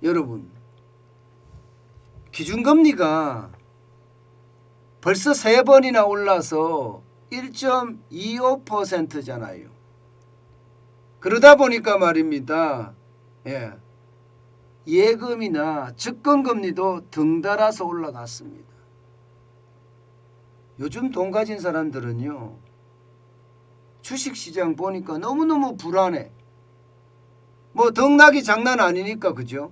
여러분, 기준금리가 벌써 3번이나 올라서 1.25%잖아요. 그러다 보니까 말입니다. 예금이나 적금금리도 덩달아서 올라갔습니다. 요즘 돈 가진 사람들은요, 주식시장 보니까 너무너무 불안해. 뭐 덩락이 장난 아니니까, 그죠?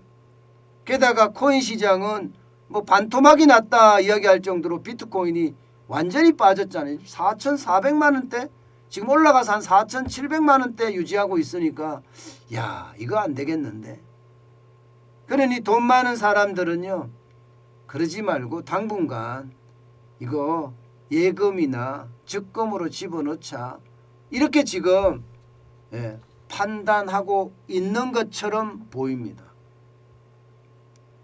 게다가 코인 시장은 뭐 반토막이 났다 이야기할 정도로 비트코인이 완전히 빠졌잖아요. 4,400만 원대? 지금 올라가서 한 4,700만 원대 유지하고 있으니까 야, 이거 안 되겠는데. 그러니 돈 많은 사람들은요, 그러지 말고 당분간 이거 예금이나 적금으로 집어넣자, 이렇게 지금 판단하고 있는 것처럼 보입니다.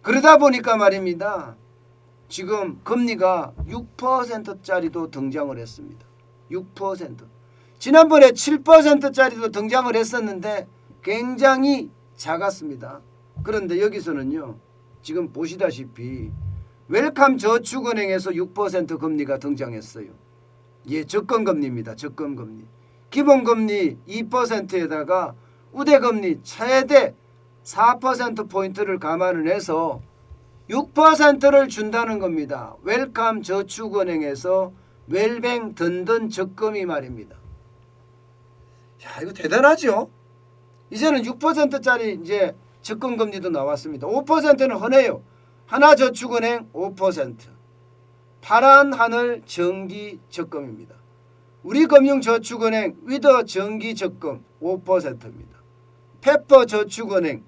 그러다 보니까 말입니다. 지금 금리가 6%짜리도 등장을 했습니다. 6%. 지난번에 7%짜리도 등장을 했었는데 굉장히 작았습니다. 그런데 여기서는요, 지금 보시다시피 웰컴 저축은행에서 6% 금리가 등장했어요. 예, 적금금리입니다. 적금금리. 기본금리 2%에다가 우대금리 최대 4%포인트를 감안을 해서 6%를 준다는 겁니다. 웰컴 저축은행에서 웰뱅 든든 적금이 말입니다. 야, 이거 대단하죠? 이제는 6%짜리 이제 적금금리도 나왔습니다. 5%는 흔해요. 하나저축은행 5%. 파란 하늘 정기적금입니다. 우리금융저축은행 위더 정기적금 5%입니다. 페퍼저축은행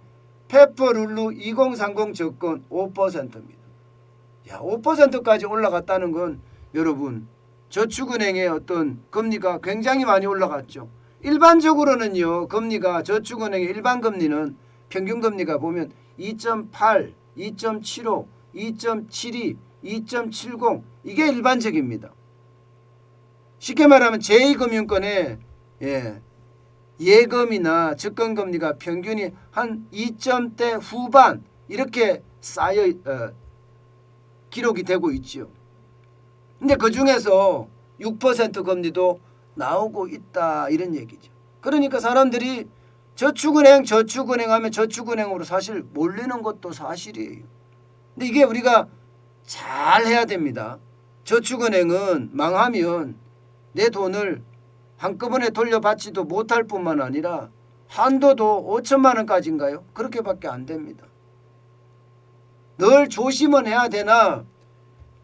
페퍼룰루 2030 적금 5%입니다. 야, 5%까지 올라갔다는 건 여러분, 저축은행의 어떤 금리가 굉장히 많이 올라갔죠. 일반적으로는요, 금리가 저축은행의 일반 금리는 평균 금리가 보면 2.8, 2.75, 2.72, 2.70 이게 일반적입니다. 쉽게 말하면 제2금융권의 예금이나 적금금리가 평균이 한 2점대 후반 이렇게 쌓여 기록이 되고 있죠. 근데 그 중에서 6% 금리도 나오고 있다 이런 얘기죠. 그러니까 사람들이 저축은행 하면 저축은행으로 사실 몰리는 것도 사실이에요. 근데 이게 우리가 잘 해야 됩니다. 저축은행은 망하면 내 돈을 한꺼번에 돌려받지도 못할 뿐만 아니라 한도도 5천만 원까지인가요? 그렇게밖에 안 됩니다. 늘 조심은 해야 되나,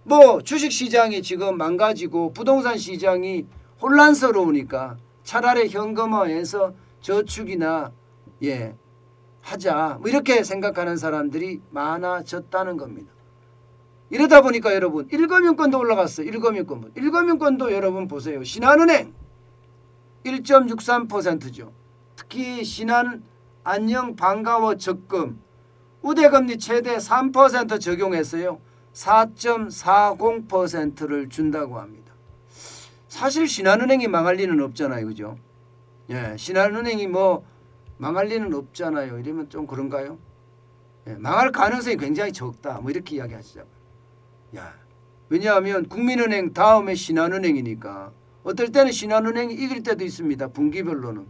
뭐 주식시장이 지금 망가지고 부동산 시장이 혼란스러우니까 차라리 현금화해서 저축이나 하자, 뭐 이렇게 생각하는 사람들이 많아졌다는 겁니다. 이러다 보니까 여러분, 1금융권도 올라갔어요. 1금융권도 여러분 보세요. 신한은행 1.63%죠. 특히 신한 안녕 반가워 적금 우대금리 최대 3% 적용했어요. 4.40%를 준다고 합니다. 사실 신한은행이 망할 리는 없잖아요. 그죠? 신한은행이 뭐 망할 리는 없잖아요. 이러면 좀 그런가요? 망할 가능성이 굉장히 적다. 뭐 이렇게 이야기하시잖아요. 왜냐하면 국민은행 다음에 신한은행이니까 어떨 때는 신한은행이 이길 때도 있습니다. 분기별로는.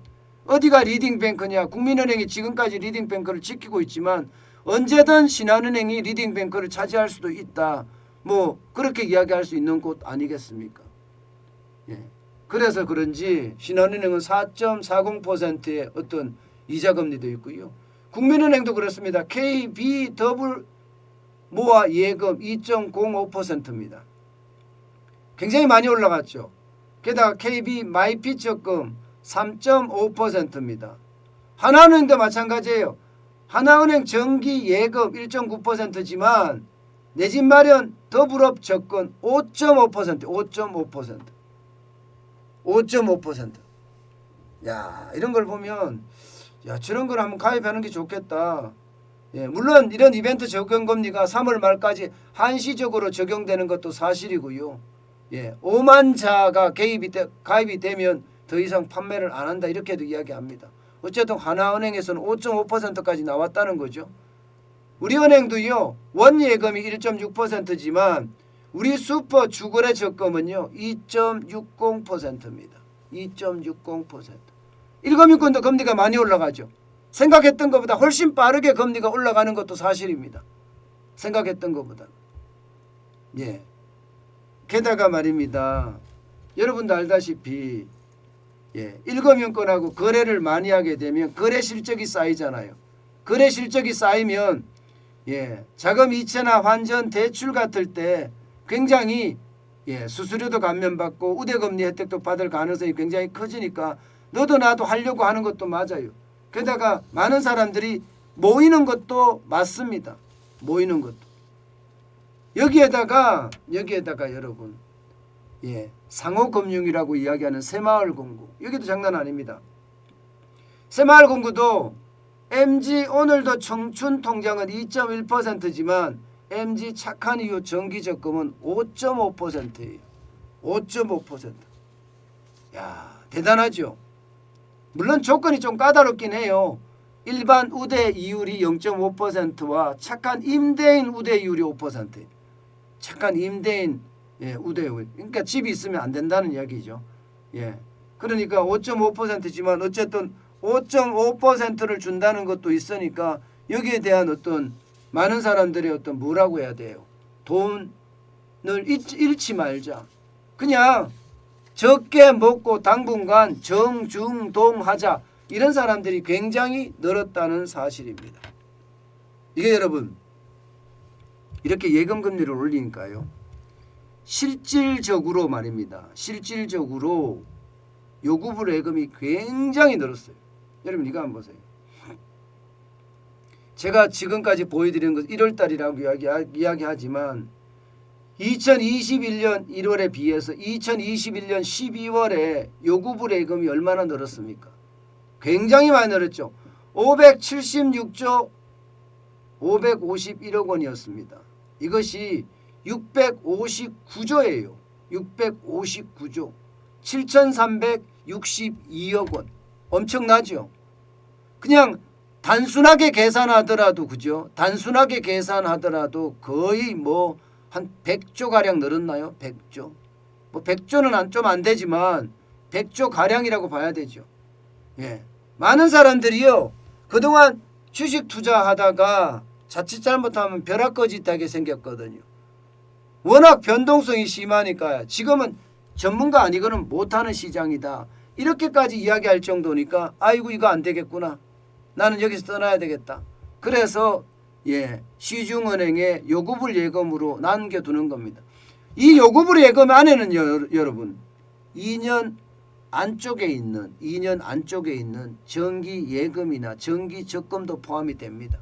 어디가 리딩뱅크냐. 국민은행이 지금까지 리딩뱅크를 지키고 있지만 언제든 신한은행이 리딩뱅크를 차지할 수도 있다. 뭐 그렇게 이야기할 수 있는 곳 아니겠습니까? 그래서 그런지 신한은행은 4.40%의 어떤 이자금리도 있고요. 국민은행도 그렇습니다. KB 더블 모아 예금 2.05%입니다. 굉장히 많이 올라갔죠. 게다가 KB 마이핏 적금 3.5%입니다. 하나은행도 마찬가지예요. 하나은행 정기 예금 1.9%지만 내 집 마련 더블업 적금 5.5%. 5.5%. 야, 이런 걸 보면 저런 걸 한번 가입하는 게 좋겠다. 물론 이런 이벤트 적용금리가 3월 말까지 한시적으로 적용되는 것도 사실이고요. 5만 자가 가입이 되면 더 이상 판매를 안 한다 이렇게도 이야기합니다. 어쨌든 하나은행에서는 5.5%까지 나왔다는 거죠. 우리 은행도요. 원예금이 1.6%지만 우리 슈퍼 주거래 적금은요. 2.60%입니다. 2.60%. 일금융권도 금리가 많이 올라가죠. 생각했던 것보다 훨씬 빠르게 금리가 올라가는 것도 사실입니다. 생각했던 것보다. 예. 게다가 말입니다. 여러분도 알다시피 일금융권하고 거래를 많이 하게 되면 거래 실적이 쌓이잖아요. 거래 실적이 쌓이면 자금 이체나 환전 대출 같을 때 굉장히 수수료도 감면받고 우대금리 혜택도 받을 가능성이 굉장히 커지니까 너도 나도 하려고 하는 것도 맞아요. 게다가 많은 사람들이 모이는 것도 맞습니다. 모이는 것도. 여기에다가 여러분 상호금융이라고 이야기하는 새마을공구 여기도 장난 아닙니다. 새마을공구도 MG 오늘도 청춘 통장은 2.1%지만 MG 착한 이유 정기적금은 5.5%예요. 5.5%. 야, 대단하죠. 물론 조건이 좀 까다롭긴 해요. 일반 우대 이율이 0.5%와 착한 임대인 우대 이율이 5%예요. 착한 임대인 우대율. 그러니까 집이 있으면 안 된다는 이야기죠. 그러니까 5.5%지만 어쨌든 5.5%를 준다는 것도 있으니까 여기에 대한 어떤 많은 사람들의 어떤 뭐라고 해야 돼요. 돈을 잃지 말자. 그냥 적게 먹고 당분간 정중동하자. 이런 사람들이 굉장히 늘었다는 사실입니다. 이게 여러분 이렇게 예금금리를 올리니까요. 실질적으로 말입니다. 실질적으로 요구불 예금이 굉장히 늘었어요. 여러분 이거 한번 보세요. 제가 지금까지 보여드리는 것 1월달이라고 이야기하지만 2021년 1월에 비해서 2021년 12월에 요구불 예금이 얼마나 늘었습니까? 굉장히 많이 늘었죠. 576조 551억 원이었습니다. 이것이 659조예요. 659조 7,362억 원. 엄청나죠. 그냥 단순하게 계산하더라도 그죠. 단순하게 계산하더라도 거의 뭐 한 100조 가량 늘었나요? 100조. 뭐 100조는 좀 안 되지만 100조 가량이라고 봐야 되죠. 많은 사람들이요. 그동안 주식 투자하다가 자칫 잘못하면 벼락거짓하게 생겼거든요. 워낙 변동성이 심하니까 지금은 전문가 아니고는 못하는 시장이다. 이렇게까지 이야기할 정도니까 아이고 이거 안 되겠구나. 나는 여기서 떠나야 되겠다. 그래서 시중은행에 요구불 예금으로 남겨두는 겁니다. 이 요구불 예금 안에는요, 여러분 2년 안쪽에 있는 정기 예금이나 정기 적금도 포함이 됩니다.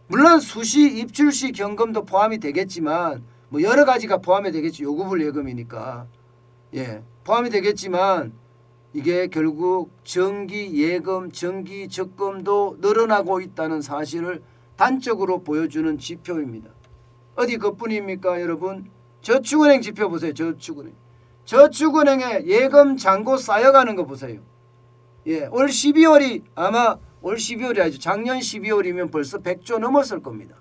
물론 수시 입출시 경금도 포함이 되겠지만 뭐 여러 가지가 포함이 되겠죠. 요구불 예금이니까 포함이 되겠지만 이게 결국 정기 예금, 정기 적금도 늘어나고 있다는 사실을 단적으로 보여주는 지표입니다. 어디 그뿐입니까, 여러분? 저축은행 지표 보세요. 저축은행. 저축은행에 예금 잔고 쌓여가는 거 보세요. 올 12월이 아마 올 12월이 아니죠. 작년 12월이면 벌써 100조 넘었을 겁니다.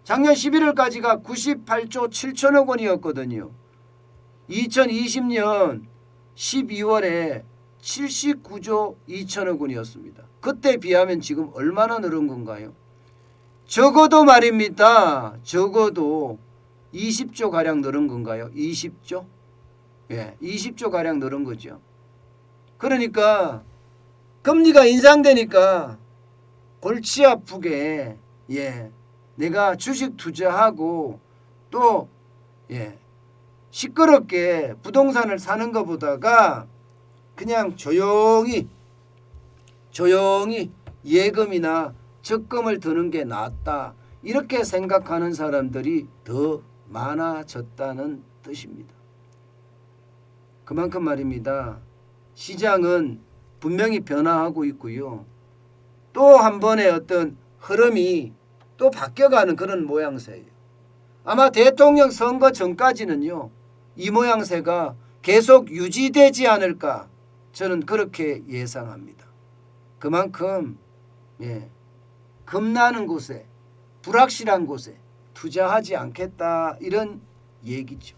작년 11월까지가 98조 7천억 원이었거든요. 2020년 12월에 79조 2천억 원이었습니다. 그때 비하면 지금 얼마나 늘은 건가요? 적어도 말입니다. 적어도 20조 가량 늘은 건가요? 20조? 20조 가량 늘은 거죠. 그러니까 금리가 인상되니까 골치 아프게 내가 주식 투자하고 또 시끄럽게 부동산을 사는 것보다가 그냥 조용히 예금이나 적금을 드는 게 낫다. 이렇게 생각하는 사람들이 더 많아졌다는 뜻입니다. 그만큼 말입니다. 시장은 분명히 변화하고 있고요. 또 한 번의 어떤 흐름이 또 바뀌어가는 그런 모양새예요. 아마 대통령 선거 전까지는요. 이 모양새가 계속 유지되지 않을까 저는 그렇게 예상합니다. 그만큼 겁나는 곳에 불확실한 곳에 투자하지 않겠다 이런 얘기죠.